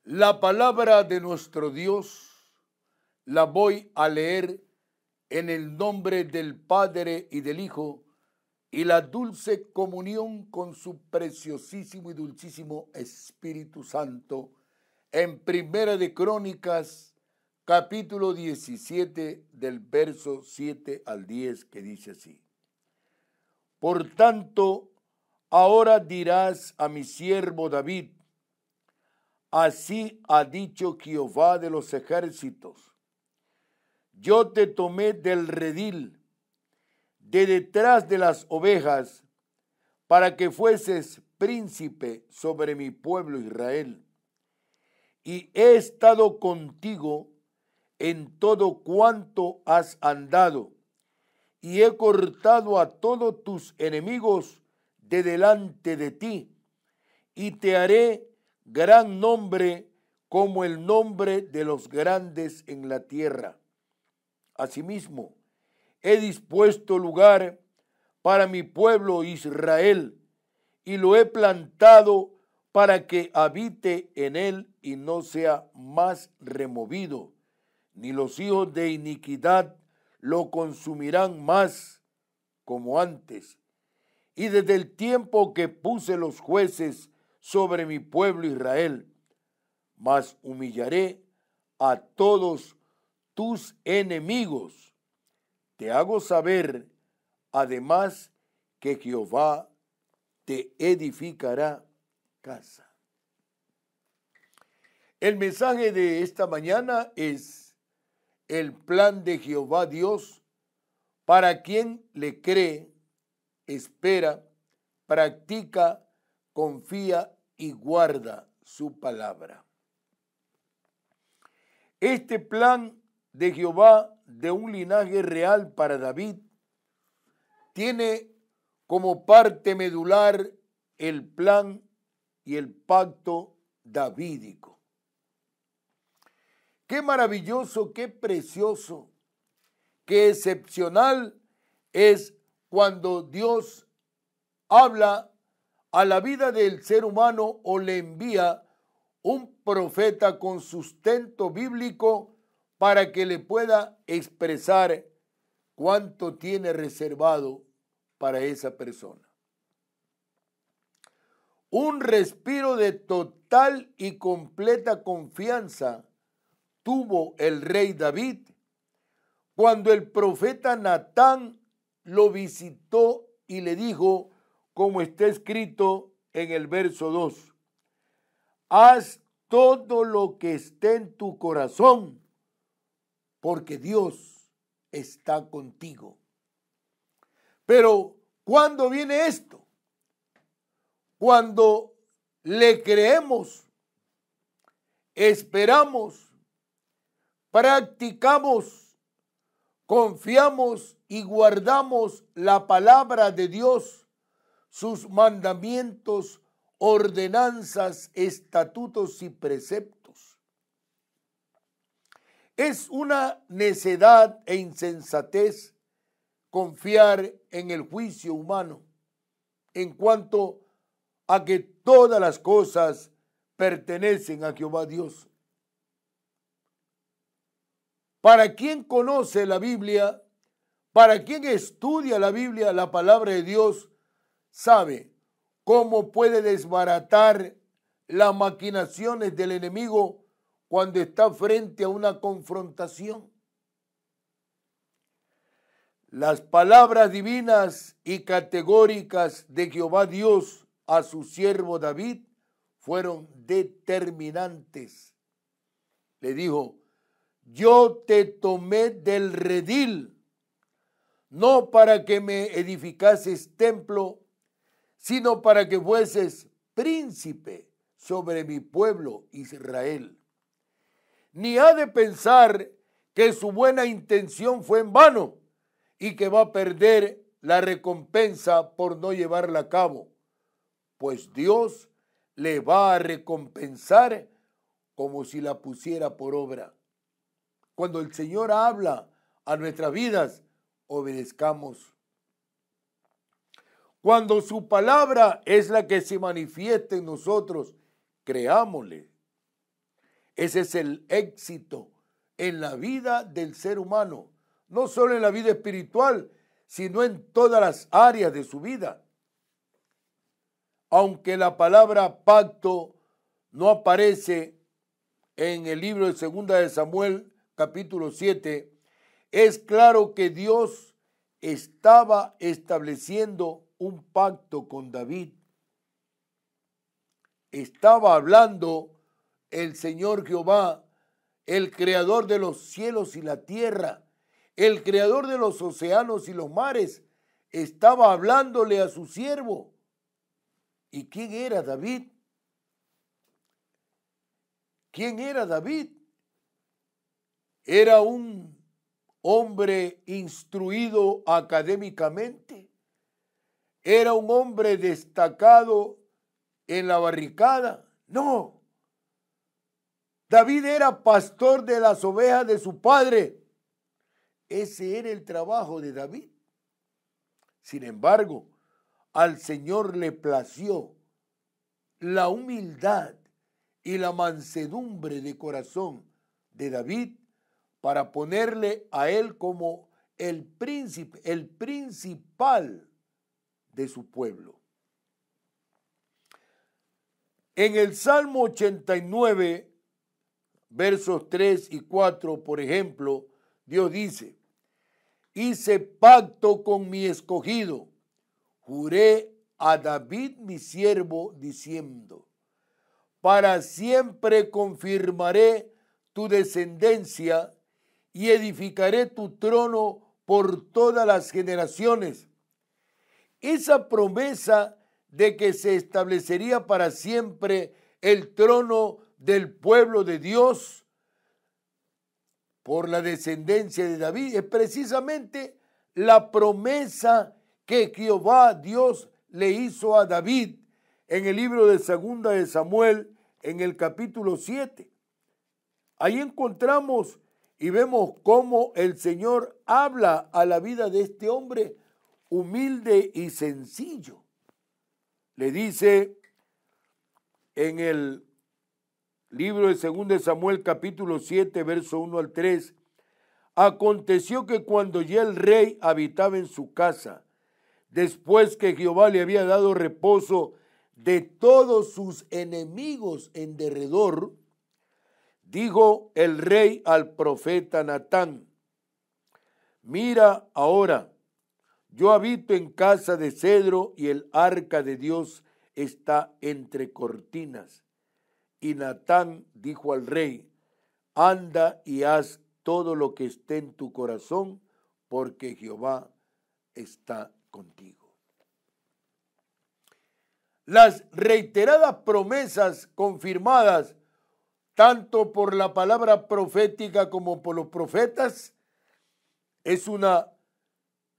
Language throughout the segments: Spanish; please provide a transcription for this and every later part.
La palabra de nuestro Dios la voy a leer en el nombre del Padre y del Hijo y la dulce comunión con su preciosísimo y dulcísimo Espíritu Santo en Primera de Crónicas, capítulo 17, del verso 7 al 10, que dice así: Por tanto, ahora dirás a mi siervo David: así ha dicho Jehová de los ejércitos: yo te tomé del redil, de detrás de las ovejas, para que fueses príncipe sobre mi pueblo Israel. Y he estado contigo en todo cuanto has andado, y he cortado a todos tus enemigos de delante de ti, y te haré gran nombre como el nombre de los grandes en la tierra. Asimismo, he dispuesto lugar para mi pueblo Israel, y lo he plantado para que habite en él y no sea más removido, ni los hijos de iniquidad lo consumirán más como antes. Y desde el tiempo que puse los jueces sobre mi pueblo Israel, mas humillaré a todos tus enemigos. Te hago saber, además, que Jehová te edificará casa. El mensaje de esta mañana es el plan de Jehová Dios para quien le cree, espera, practica, confía y guarda su palabra. Este plan de Jehová de un linaje real para David tiene como parte medular el plan y el pacto davídico. Qué maravilloso, qué precioso, qué excepcional es cuando Dios habla a la vida del ser humano o le envía un profeta con sustento bíblico para que le pueda expresar cuánto tiene reservado para esa persona. Un respiro de total y completa confianza tuvo el rey David cuando el profeta Natán lo visitó y le dijo, como está escrito en el verso 2, haz todo lo que esté en tu corazón, porque Dios está contigo. Pero, ¿cuándo viene esto? Cuando le creemos, esperamos, practicamos, confiamos y guardamos la palabra de Dios, sus mandamientos, ordenanzas, estatutos y preceptos. Es una necedad e insensatez confiar en el juicio humano en cuanto a que todas las cosas pertenecen a Jehová Dios. Para quien conoce la Biblia, para quien estudia la Biblia, la palabra de Dios, sabe cómo puede desbaratar las maquinaciones del enemigo cuando está frente a una confrontación. Las palabras divinas y categóricas de Jehová Dios a su siervo David fueron determinantes. Le dijo, yo te tomé del redil, no para que me edificases templo, sino para que fueses príncipe sobre mi pueblo Israel. Ni ha de pensar que su buena intención fue en vano y que va a perder la recompensa por no llevarla a cabo, pues Dios le va a recompensar como si la pusiera por obra. Cuando el Señor habla a nuestras vidas, obedezcamos. Cuando su palabra es la que se manifiesta en nosotros, creámosle. Ese es el éxito en la vida del ser humano, no solo en la vida espiritual, sino en todas las áreas de su vida. Aunque la palabra pacto no aparece en el libro de 2 de Samuel, capítulo 7, es claro que Dios estaba estableciendo un pacto con David. Estaba hablando el Señor Jehová, el creador de los cielos y la tierra, el creador de los océanos y los mares, estaba hablándole a su siervo. ¿Y quién era David? ¿Quién era David? Era un hombre instruido académicamente, era un hombre destacado en la barricada. No, David era pastor de las ovejas de su padre. Ese era el trabajo de David. Sin embargo, al Señor le plació la humildad y la mansedumbre de corazón de David para ponerle a él como el príncipe, el principal de su pueblo. En el Salmo 89, versos 3 y 4, por ejemplo, Dios dice: hice pacto con mi escogido, juré a David mi siervo, diciendo: para siempre confirmaré tu descendencia y edificaré tu trono por todas las generaciones. Esa promesa de que se establecería para siempre el trono del pueblo de Dios por la descendencia de David es precisamente la promesa que Jehová Dios le hizo a David en el libro de 2 de Samuel, en el capítulo 7. Ahí encontramos y vemos cómo el Señor habla a la vida de este hombre humilde y sencillo. Le dice en el libro de 2 de Samuel, capítulo 7, verso 1 al 3, aconteció que cuando ya el rey habitaba en su casa, después que Jehová le había dado reposo de todos sus enemigos en derredor, dijo el rey al profeta Natán: mira ahora, yo habito en casa de cedro y el arca de Dios está entre cortinas. Y Natán dijo al rey: anda y haz todo lo que esté en tu corazón, porque Jehová está contigo. Las reiteradas promesas confirmadas tanto por la palabra profética como por los profetas es una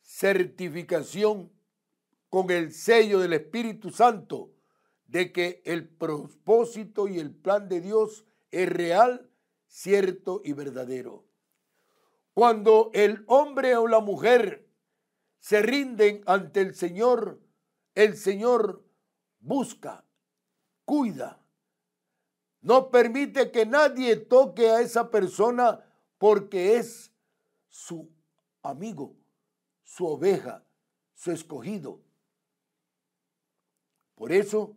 certificación con el sello del Espíritu Santo de que el propósito y el plan de Dios es real, cierto y verdadero. Cuando el hombre o la mujer se rinden ante el Señor busca, cuida, no permite que nadie toque a esa persona porque es su amigo, su oveja, su escogido. Por eso,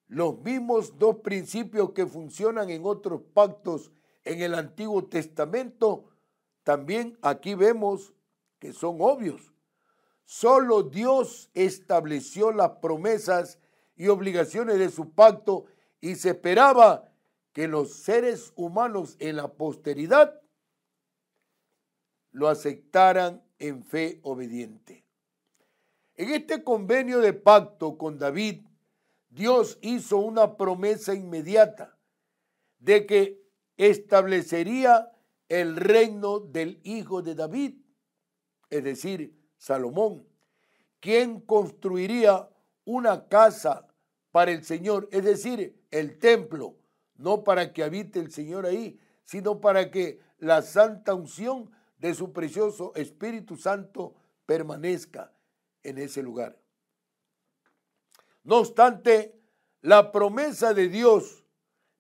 los mismos dos principios que funcionan en otros pactos en el Antiguo Testamento, también aquí vemos que son obvios. Solo Dios estableció las promesas y obligaciones de su pacto y se esperaba que los seres humanos en la posteridad lo aceptaran en fe obediente. En este convenio de pacto con David, Dios hizo una promesa inmediata de que establecería el reino del hijo de David, es decir, Salomón, quien construiría una casa para el Señor, es decir, el templo, no para que habite el Señor ahí, sino para que la santa unción de su precioso Espíritu Santo permanezca en ese lugar. No obstante, la promesa de Dios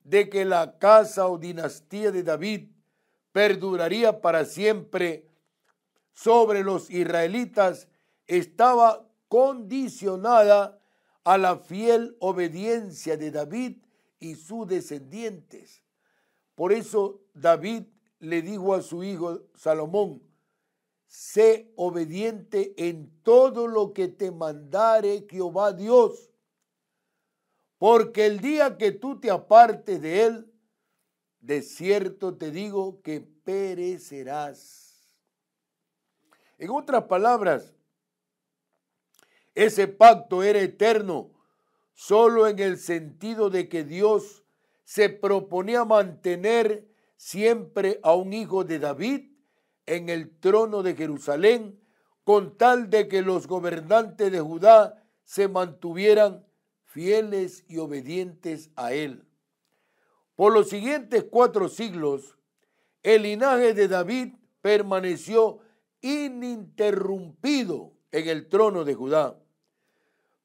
de que la casa o dinastía de David perduraría para siempre sobre los israelitas estaba condicionada a la fiel obediencia de David y sus descendientes. Por eso David le dijo a su hijo Salomón: sé obediente en todo lo que te mandare Jehová Dios, porque el día que tú te apartes de él, de cierto te digo que perecerás. En otras palabras, ese pacto era eterno solo en el sentido de que Dios se proponía mantener siempre a un hijo de David en el trono de Jerusalén, con tal de que los gobernantes de Judá se mantuvieran fieles y obedientes a él. Por los siguientes 4 siglos, el linaje de David permaneció ininterrumpido en el trono de Judá.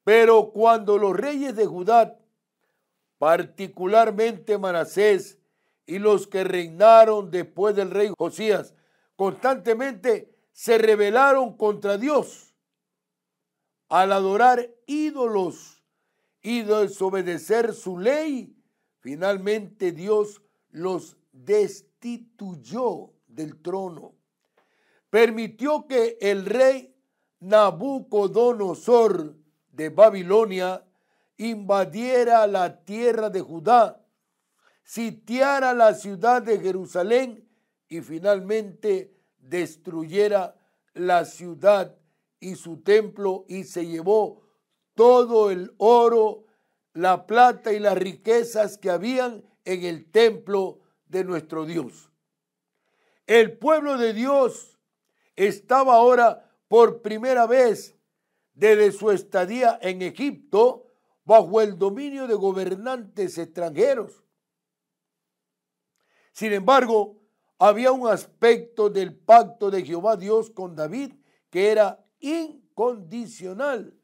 Pero cuando los reyes de Judá, particularmente Manasés y los que reinaron después del rey Josías, constantemente se rebelaron contra Dios al adorar ídolos y desobedecer su ley, finalmente Dios los destituyó del trono. Permitió que el rey Nabucodonosor de Babilonia invadiera la tierra de Judá, sitiara la ciudad de Jerusalén y finalmente destruyera la ciudad y su templo, y se llevó todo el oro, la plata y las riquezas que habían en el templo de nuestro Dios. El pueblo de Dios estaba ahora por primera vez desde su estadía en Egipto bajo el dominio de gobernantes extranjeros. Sin embargo, había un aspecto del pacto de Jehová Dios con David que era incondicional,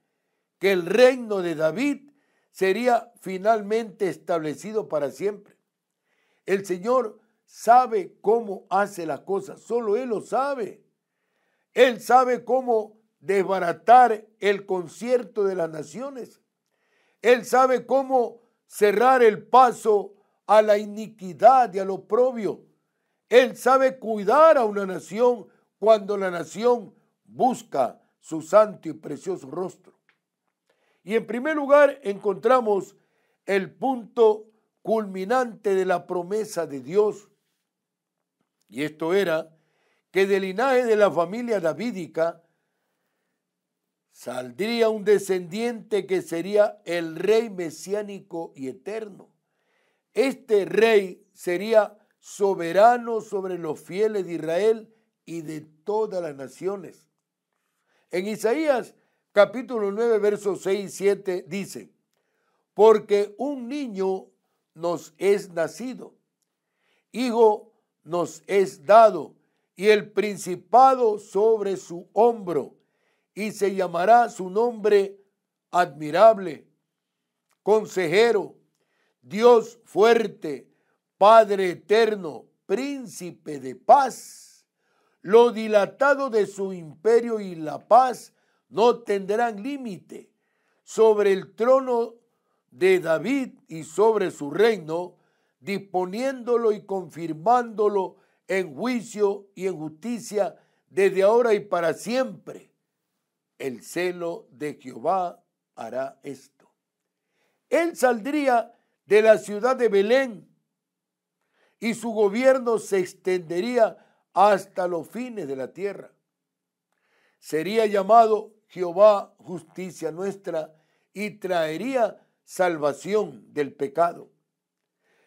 que el reino de David sería finalmente establecido para siempre. El Señor sabe cómo hace las cosas, solo Él lo sabe. Él sabe cómo desbaratar el concierto de las naciones. Él sabe cómo cerrar el paso a la iniquidad y al oprobio. Él sabe cuidar a una nación cuando la nación busca su santo y precioso rostro. Y en primer lugar encontramos el punto culminante de la promesa de Dios. Y esto era que del linaje de la familia davídica saldría un descendiente que sería el rey mesiánico y eterno. Este rey sería soberano sobre los fieles de Israel y de todas las naciones. En Isaías capítulo 9, versos 6 y 7 dice: porque un niño nos es nacido, hijo nos es dado, y el principado sobre su hombro, y se llamará su nombre admirable, consejero, Dios fuerte, Padre eterno, príncipe de paz. Lo dilatado de su imperio y la paz no tendrán límite sobre el trono de David y sobre su reino, disponiéndolo y confirmándolo en juicio y en justicia desde ahora y para siempre. El celo de Jehová hará esto. Él saldría de la ciudad de Belén y su gobierno se extendería hasta los fines de la tierra. Sería llamado Jehová justicia nuestra y traería salvación del pecado.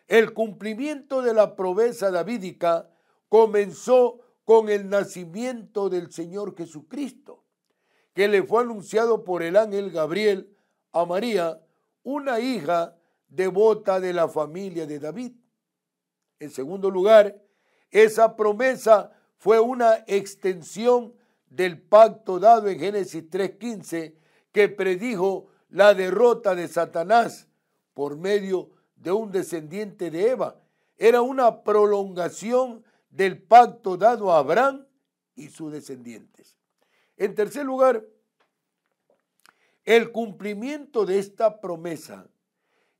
El cumplimiento de la promesa davídica comenzó con el nacimiento del Señor Jesucristo, que le fue anunciado por el ángel Gabriel a María, una hija devota de la familia de David. En segundo lugar, esa promesa fue una extensión del pacto dado en Génesis 3:15, que predijo la derrota de Satanás por medio de un descendiente de Eva. Era una prolongación del pacto dado a Abraham y sus descendientes. En tercer lugar, el cumplimiento de esta promesa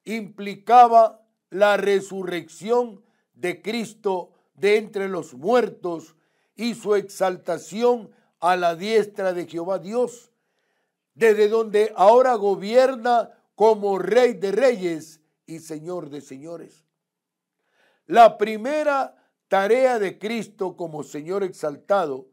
implicaba la resurrección de Cristo de entre los muertos y su exaltación a la diestra de Jehová Dios, desde donde ahora gobierna como Rey de Reyes y Señor de Señores. La primera tarea de Cristo como Señor exaltado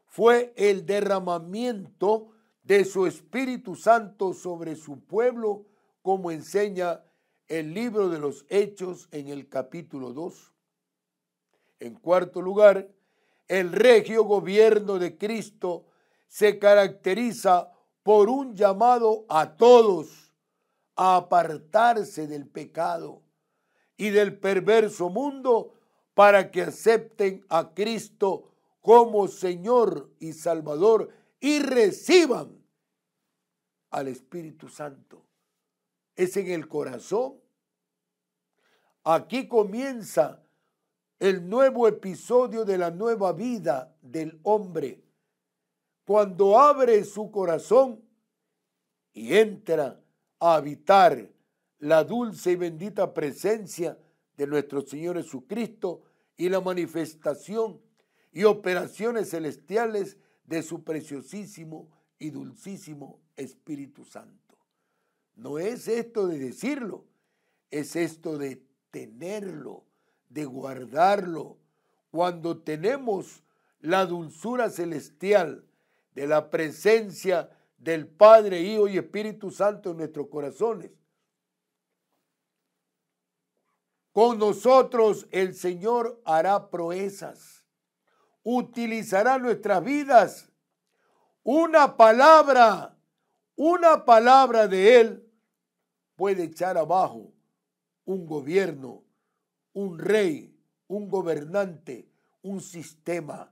fue el derramamiento de su Espíritu Santo sobre su pueblo, como enseña el libro de los Hechos en el capítulo 2. En cuarto lugar, el regio gobierno de Cristo se caracteriza por un llamado a todos a apartarse del pecado y del perverso mundo para que acepten a Cristo como Señor y Salvador y reciban al Espíritu Santo. Es en el corazón. Aquí comienza el nuevo episodio de la nueva vida del hombre, cuando abre su corazón y entra a habitar la dulce y bendita presencia de nuestro Señor Jesucristo y la manifestación y operaciones celestiales de su preciosísimo y dulcísimo Espíritu Santo. No es esto de decirlo, es esto de tenerlo, de guardarlo. Cuando tenemos la dulzura celestial de la presencia del Padre, Hijo y Espíritu Santo en nuestros corazones, con nosotros el Señor hará proezas, utilizará nuestras vidas. Una palabra de Él puede echar abajo un gobierno, un rey, un gobernante, un sistema.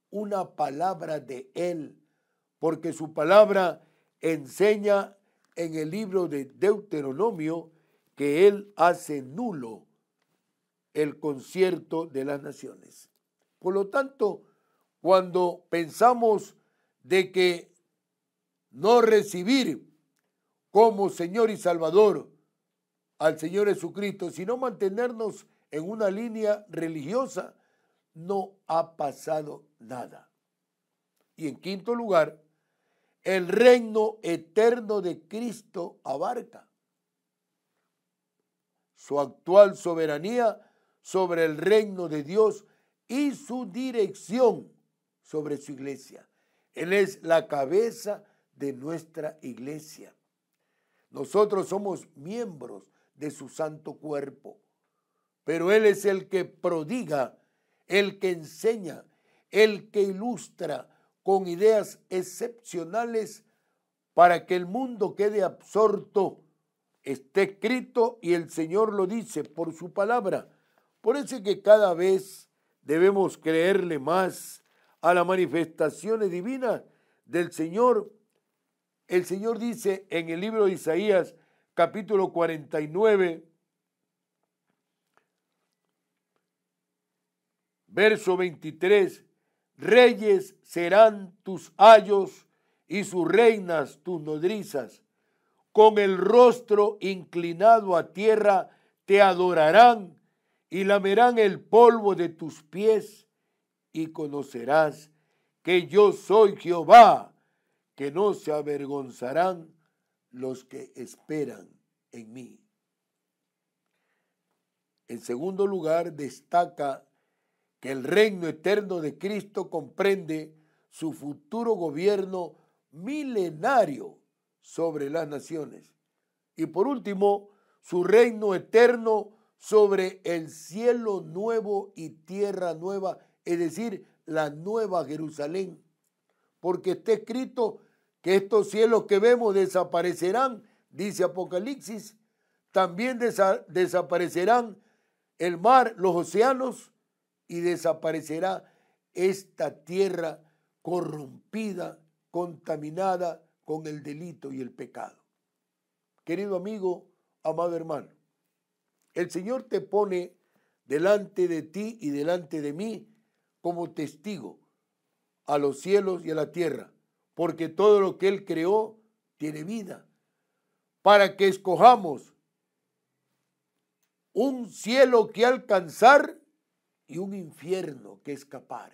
Una palabra de Él, porque su palabra enseña en el libro de Deuteronomio que Él hace nulo el concierto de las naciones. Por lo tanto, cuando pensamos de que no recibir como Señor y Salvador al Señor Jesucristo, sino mantenernos en una línea religiosa, no ha pasado nada. Y en quinto lugar, el reino eterno de Cristo abarca su actual soberanía sobre el reino de Dios y su dirección sobre su iglesia. Él es la cabeza de nuestra iglesia. Nosotros somos miembros de su santo cuerpo, pero Él es el que prodiga, el que enseña, el que ilustra con ideas excepcionales para que el mundo quede absorto. Está escrito y el Señor lo dice por su palabra. Por eso es que cada vez debemos creerle más a las manifestaciones divinas del Señor. El Señor dice en el libro de Isaías, capítulo 49, verso 23, reyes serán tus ayos y sus reinas tus nodrizas. Con el rostro inclinado a tierra te adorarán y lamerán el polvo de tus pies y conocerás que yo soy Jehová, que no se avergonzarán los que esperan en mí. En segundo lugar, destaca que el reino eterno de Cristo comprende su futuro gobierno milenario sobre las naciones. Y por último, su reino eterno sobre el cielo nuevo y tierra nueva, es decir, la nueva Jerusalén. Porque está escrito que estos cielos que vemos desaparecerán, dice Apocalipsis. También desaparecerán el mar, los océanos, y desaparecerá esta tierra corrompida, contaminada con el delito y el pecado. Querido amigo, amado hermano, El Señor te pone delante de ti y delante de mí como testigo a los cielos y a la tierra, porque todo lo que Él creó tiene vida, para que escojamos un cielo que alcanzar y un infierno que escapar.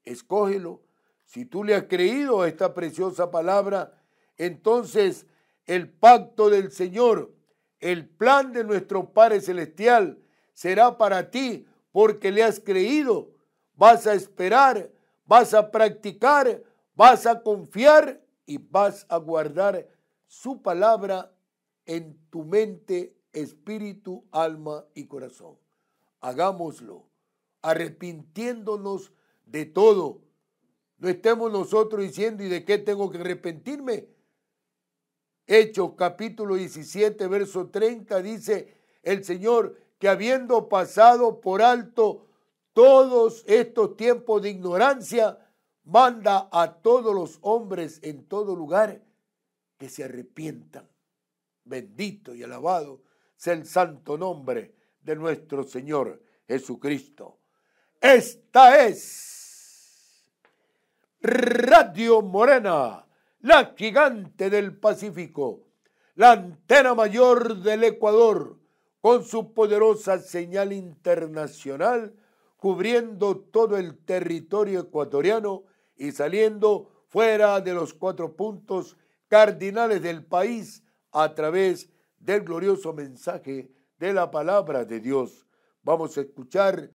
Escógelo. Si tú le has creído a esta preciosa palabra, entonces el pacto del Señor, el plan de nuestro Padre Celestial será para ti porque le has creído. Vas a esperar, vas a practicar, vas a confiar y vas a guardar su palabra en tu mente, espíritu, alma y corazón. Hagámoslo, arrepintiéndonos de todo. No estemos nosotros diciendo, ¿y de qué tengo que arrepentirme? Hechos capítulo 17, verso 30, dice el Señor que habiendo pasado por alto todos estos tiempos de ignorancia, manda a todos los hombres en todo lugar que se arrepientan. Bendito y alabado sea el santo nombre de nuestro Señor Jesucristo. Esta es Radio Morena, la gigante del Pacífico, la antena mayor del Ecuador, con su poderosa señal internacional, cubriendo todo el territorio ecuatoriano y saliendo fuera de los 4 puntos cardinales del país a través del glorioso mensaje de la palabra de Dios. Vamos a escuchar